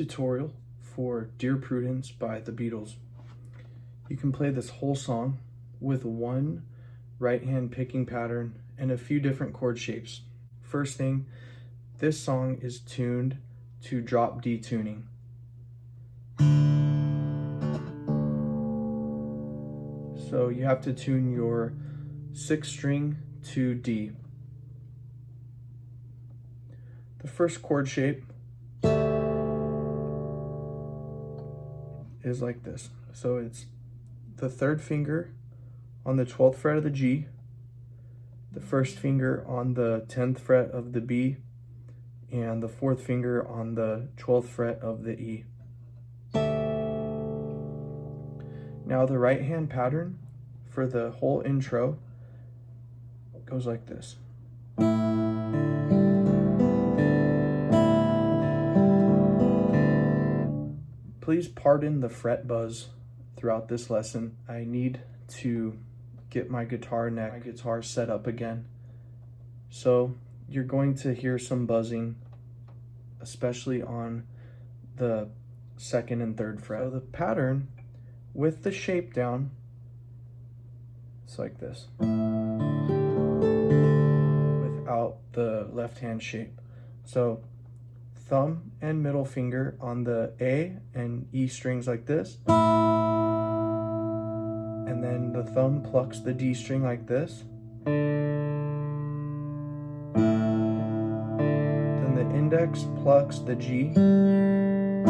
tutorial for Dear Prudence by the Beatles. You can play this whole song with one right hand picking pattern and a few different chord shapes. First thing, this song is tuned to drop D tuning. So you have to tune your 6th string to D. The first chord shape is like this. So it's the 3rd finger on the 12th fret of the G, the 1st finger on the 10th fret of the B, and the 4th finger on the 12th fret of the E. Now the right hand pattern for the whole intro goes like this. Please pardon the fret buzz throughout this lesson. I need to get my guitar set up again. So you're going to hear some buzzing, especially on the 2nd and 3rd fret. So the pattern with the shape down, it's like this, without the left hand shape. So thumb and middle finger on the A and E strings like this, and then the thumb plucks the D string like this, then the index plucks the G, and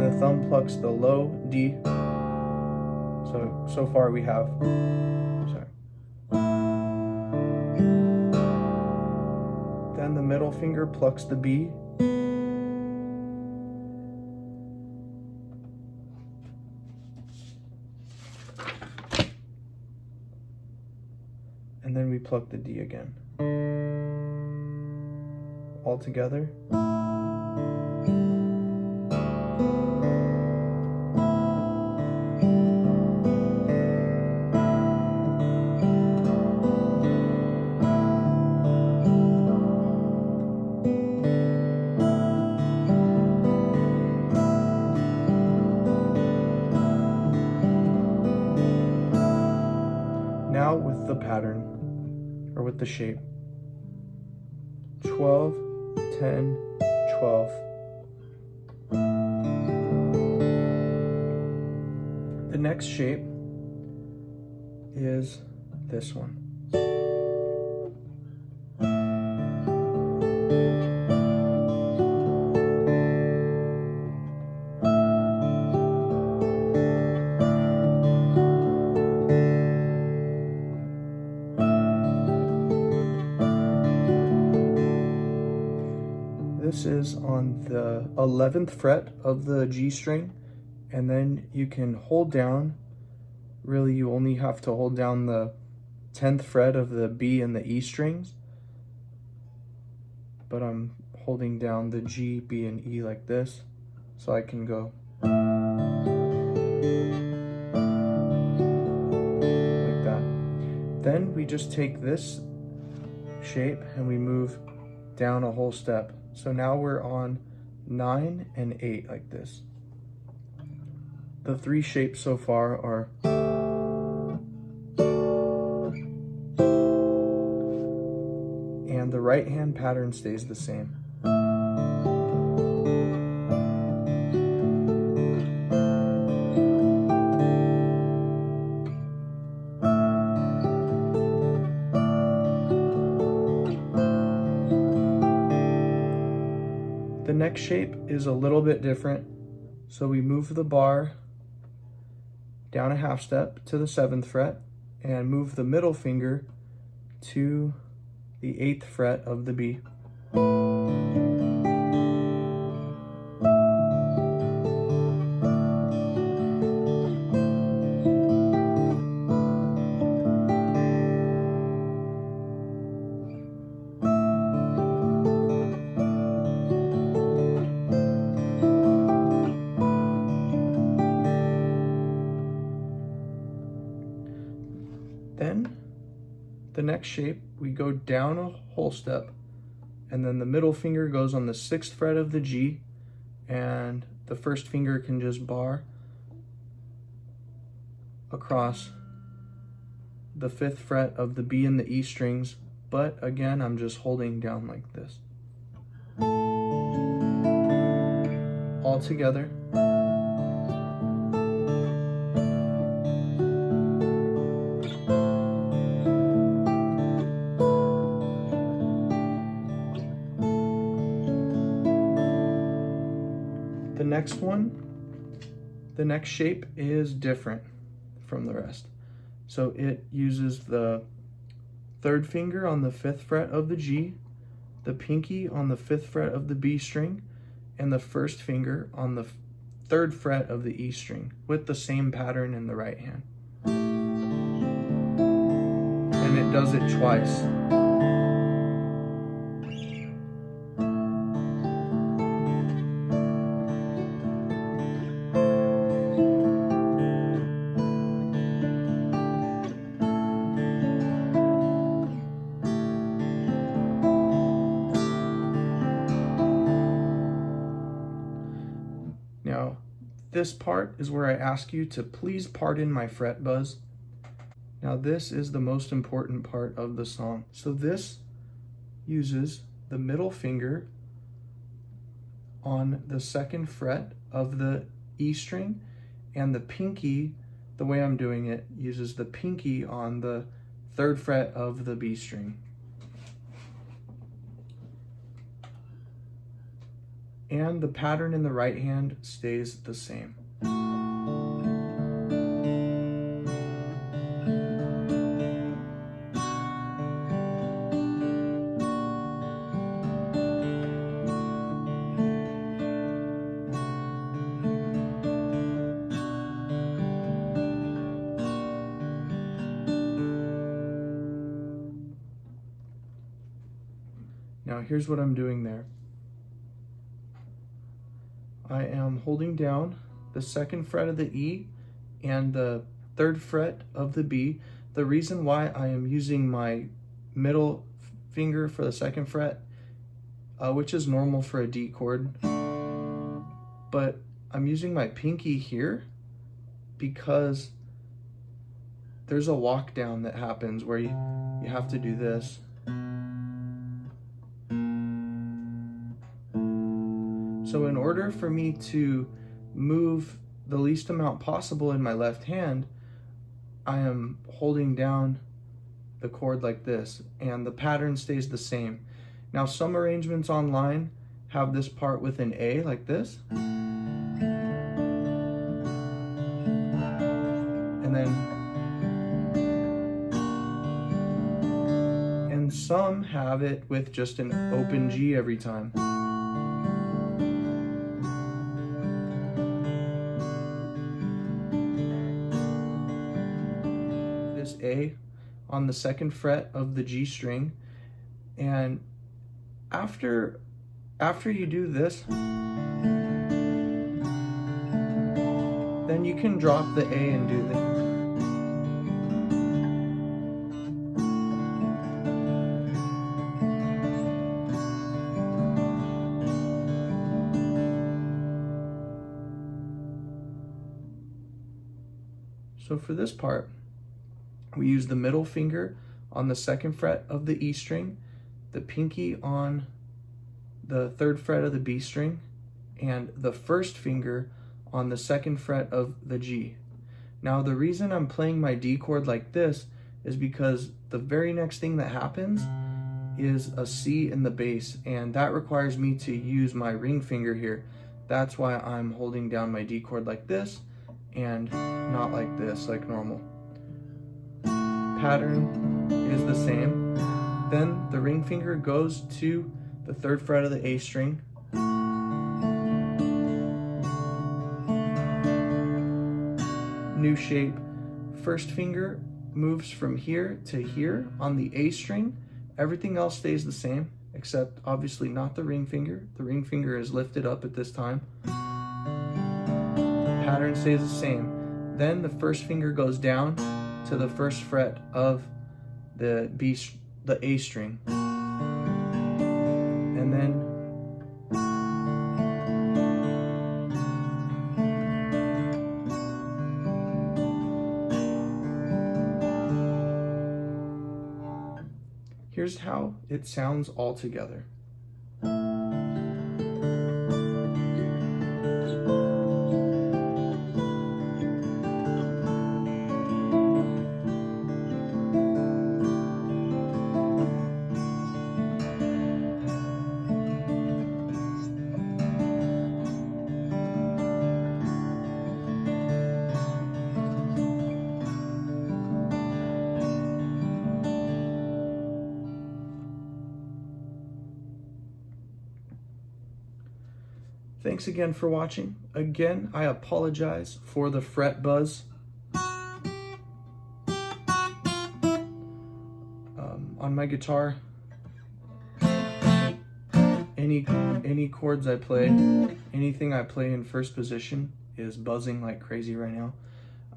the thumb plucks the low D. So far we have, then the middle finger plucks the B, and then we pluck the D again. All together. Now with the pattern, or with the shape, 12, 10, 12. The next shape is this one. This is on the 11th fret of the G string, and then you can hold down, really you only have to hold down the 10th fret of the B and the E strings, but I'm holding down the G, B, and E like this, so I can go like that. Then we just take this shape and we move down a whole step. So now we're on 9 and 8 like this. The 3 shapes so far are and the right hand pattern stays the same. The next shape is a little bit different. So we move the bar down a half step to the 7th fret and move the middle finger to the 8th fret of the B. Then the next shape, we go down a whole step and then the middle finger goes on the 6th fret of the G, and the first finger can just bar across the 5th fret of the B and the E strings, but again, I'm just holding down like this. All together. The next shape is different from the rest. So it uses the 3rd finger on the 5th fret of the G, the pinky on the 5th fret of the B string, and the 1st finger on the 3rd fret of the E string, with the same pattern in the right hand. And it does it twice. Now, this part is where I ask you to please pardon my fret buzz. Now, this is the most important part of the song. So this uses the middle finger on the 2nd fret of the E string, and the pinky, the way I'm doing it, uses the pinky on the 3rd fret of the B string. And the pattern in the right hand stays the same. Now here's what I'm doing there. I am holding down the 2nd fret of the E and the 3rd fret of the B. The reason why I am using my middle finger for the 2nd fret, which is normal for a D chord, but I'm using my pinky here because there's a walk down that happens where you have to do this. So in order for me to move the least amount possible in my left hand, I am holding down the chord like this, and the pattern stays the same. Now, some arrangements online have this part with an A like this, and some have it with just an open G every time. A on the 2nd fret of the G string, and after you do this, then you can drop the A and do So for this part, we use the middle finger on the 2nd fret of the E string, the pinky on the 3rd fret of the B string, and the 1st finger on the 2nd fret of the G. Now, the reason I'm playing my D chord like this is because the very next thing that happens is a C in the bass, and that requires me to use my ring finger here. That's why I'm holding down my D chord like this and not like this, like normal. Pattern is the same. Then the ring finger goes to the 3rd fret of the A string. New shape. 1st finger moves from here to here on the A string. Everything else stays the same, except obviously not the ring finger. The ring finger is lifted up at this time. Pattern stays the same. Then the 1st finger goes down to the 1st fret of the A string. here's how it sounds all together. Thanks again for watching. Again, I apologize for the fret buzz. On my guitar, any chords I play, anything I play in first position is buzzing like crazy right now.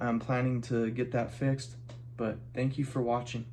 I'm planning to get that fixed, but thank you for watching.